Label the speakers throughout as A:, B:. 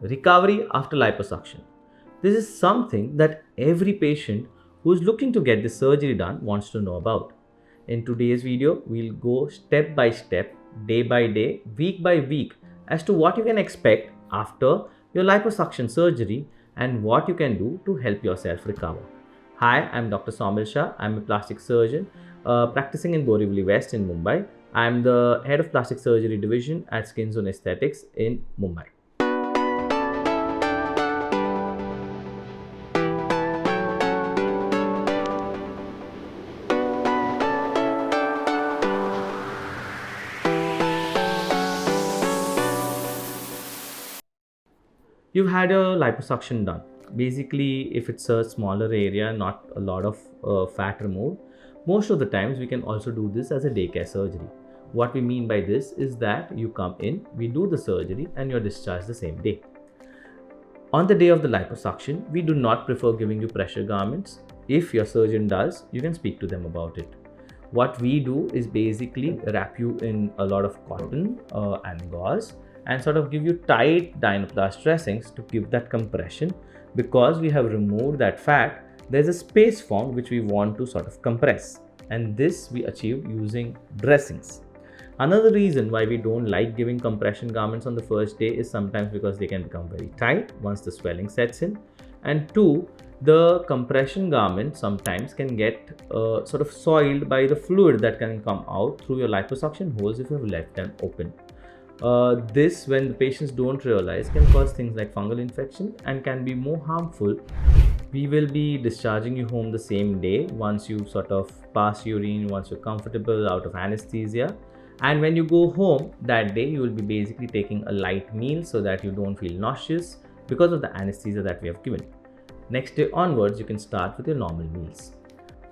A: recovery after liposuction. This is something that every patient who is looking to get the surgery done wants to know about. In today's video, we'll go step by step, day by day, week by week as to what you can expect after your liposuction surgery and what you can do to help yourself recover. Hi, I'm Dr. Saumil Shah. I'm a plastic surgeon practicing in Borivali West in Mumbai. I'm the head of plastic surgery division at Skin Zone Aesthetics in Mumbai. You've had a liposuction done. Basically, if it's a smaller area, not a lot of fat removed, most of the times we can also do this as a daycare surgery. What we mean by this is that you come in, we do the surgery, and you're discharged the same day. On the day of the liposuction, we do not prefer giving you pressure garments. If your surgeon does, you can speak to them about it. What we do is basically wrap you in a lot of cotton and gauze and sort of give you tight gynecomastia dressings to give that compression. Because we have removed that fat, there's a space formed which we want to sort of compress, and this we achieve using dressings. Another reason why we don't like giving compression garments on the first day is sometimes because they can become very tight once the swelling sets in, and two, the compression garment sometimes can get sort of soiled by the fluid that can come out through your liposuction holes if you have left them open. This, when the patients don't realize, can cause things like fungal infection and can be more harmful. We will be discharging you home the same day once you sort of pass urine, once you're comfortable out of anesthesia. And when you go home that day, you will be basically taking a light meal so that you don't feel nauseous because of the anesthesia that we have given. Next day onwards, you can start with your normal meals.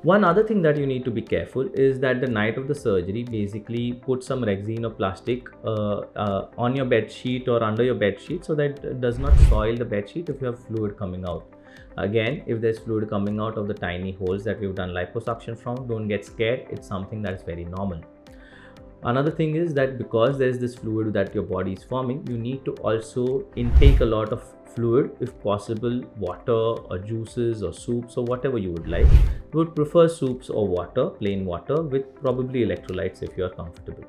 A: One other thing that you need to be careful is that the night of the surgery, basically put some Rexine or plastic on your bed sheet or under your bed sheet so that it does not soil the bed sheet if you have fluid coming out. Again, if there's fluid coming out of the tiny holes that we've done liposuction from, don't get scared. It's something that is very normal. Another thing is that because there's this fluid that your body is forming, you need to also intake a lot of fluid, if possible water or juices or soups or whatever you would like. You would prefer soups or water, plain water with probably electrolytes if you are comfortable.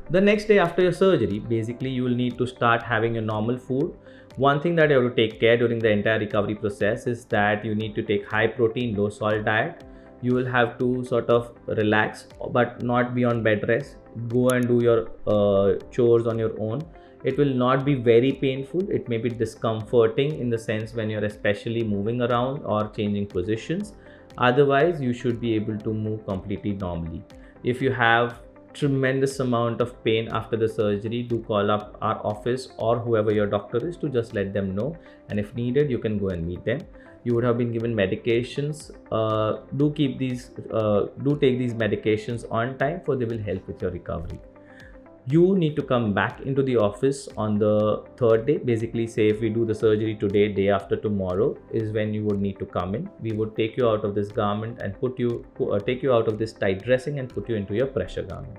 A: The next day after your surgery, basically you will need to start having your normal food. One thing that you have to take care during the entire recovery process is that you need to take high protein, low salt diet. You will have to sort of relax but not be on bed rest. Go and do your chores on your own. It will not be very painful. It may be discomforting in the sense when you're especially moving around or changing positions. Otherwise, you should be able to move completely normally. If you have tremendous amount of pain after the surgery, do call up our office or whoever your doctor is to just let them know, and if needed you can go and meet them. You would have been given medications. Do take these medications on time, for they will help with your recovery. You need to come back into the office on the third day. Basically, say if we do the surgery today, day after tomorrow is when you would need to come in. We would take you out of this garment and take you out of this tight dressing and put you into your pressure garment.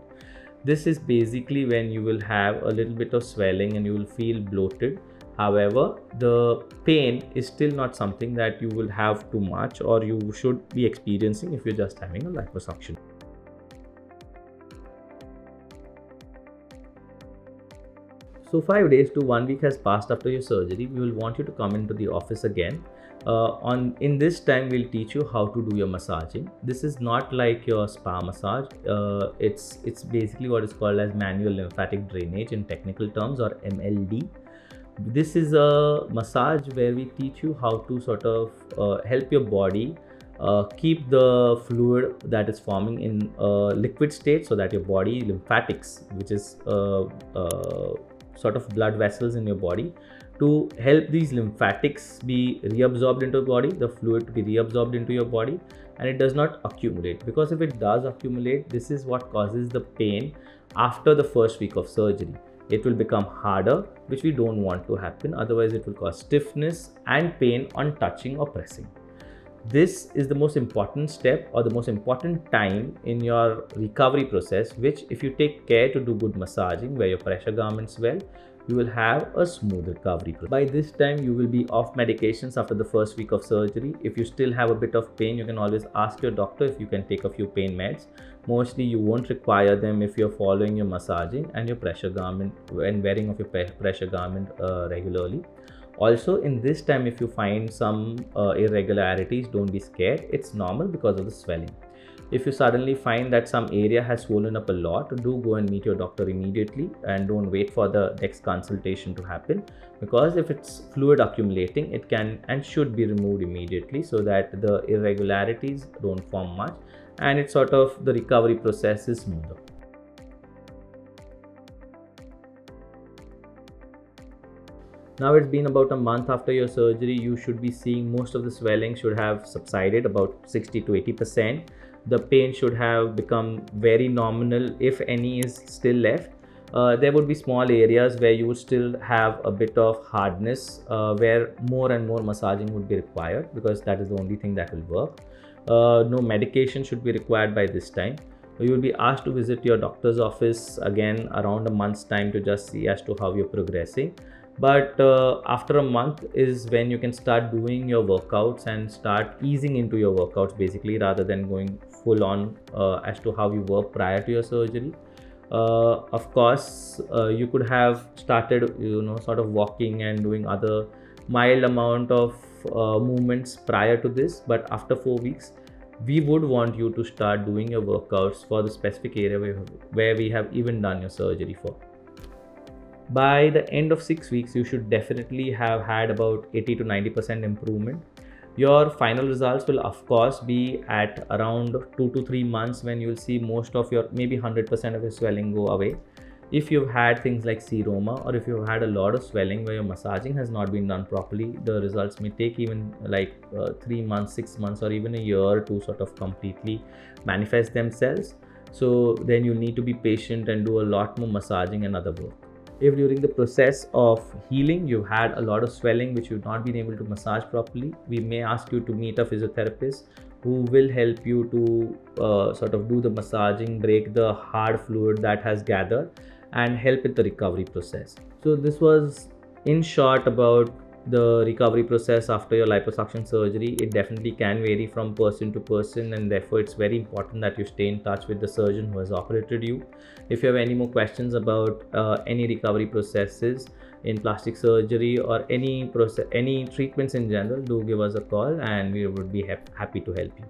A: This is basically when you will have a little bit of swelling and you will feel bloated. However, the pain is still not something that you will have too much or you should be experiencing if you're just having a liposuction. So 5 days to 1 week has passed after your surgery. We will want you to come into the office again. In this time, we'll teach you how to do your massaging. This is not like your spa massage. It's basically what is called as manual lymphatic drainage in technical terms, or MLD. This is a massage where we teach you how to sort of help your body keep the fluid that is forming in a liquid state, so that your body lymphatics, which is sort of blood vessels in your body, to help these lymphatics be reabsorbed into the body, the fluid to be reabsorbed into your body, and it does not accumulate. Because if it does accumulate, this is what causes the pain after the first week of surgery. It will become harder, which we don't want to happen. Otherwise, it will cause stiffness and pain on touching or pressing. This is the most important step or the most important time in your recovery process, which if you take care to do good massaging, wear your pressure garments well, you will have a smooth recovery. By this time, you will be off medications after the first week of surgery. If you still have a bit of pain, you can always ask your doctor if you can take a few pain meds. Mostly you won't require them if you're following your massaging and your pressure garment and wearing of your pressure garment regularly. Also, in this time, if you find some irregularities, don't be scared. It's normal because of the swelling. If you suddenly find that some area has swollen up a lot, do go and meet your doctor immediately and don't wait for the next consultation to happen, because if it's fluid accumulating, it can and should be removed immediately so that the irregularities don't form much and it's sort of the recovery process is smoother. Now it's been about a month after your surgery. You should be seeing most of the swelling should have subsided, about 60 to 80%. The pain should have become very nominal, if any is still left. There would be small areas where you would still have a bit of hardness, where more and more massaging would be required, because that is the only thing that will work. No medication should be required by this time. You will be asked to visit your doctor's office again around a month's time to just see as to how you're progressing. But after a month is when you can start doing your workouts and start easing into your workouts, basically, rather than going full on as to how you work prior to your surgery. Of course, you could have started, sort of walking and doing other mild amount of movements prior to this, but after 4 weeks, we would want you to start doing your workouts for the specific area where we have even done your surgery for. By the end of 6 weeks, you should definitely have had about 80 to 90% improvement. Your final results will of course be at around 2 to 3 months, when you'll see most of your, maybe 100% of your swelling go away. If you've had things like seroma, or if you've had a lot of swelling where your massaging has not been done properly, the results may take even like 3 months, 6 months, or even a year to sort of completely manifest themselves. So then you need to be patient and do a lot more massaging and other work. If during the process of healing you've had a lot of swelling which you've not been able to massage properly, we may ask you to meet a physiotherapist who will help you to sort of do the massaging, break the hard fluid that has gathered, and help with the recovery process. So this was in short about the recovery process after your liposuction surgery. It definitely can vary from person to person, and therefore it's very important that you stay in touch with the surgeon who has operated you. If you have any more questions about any recovery processes in plastic surgery or any treatments in general, do give us a call and we would be happy to help you.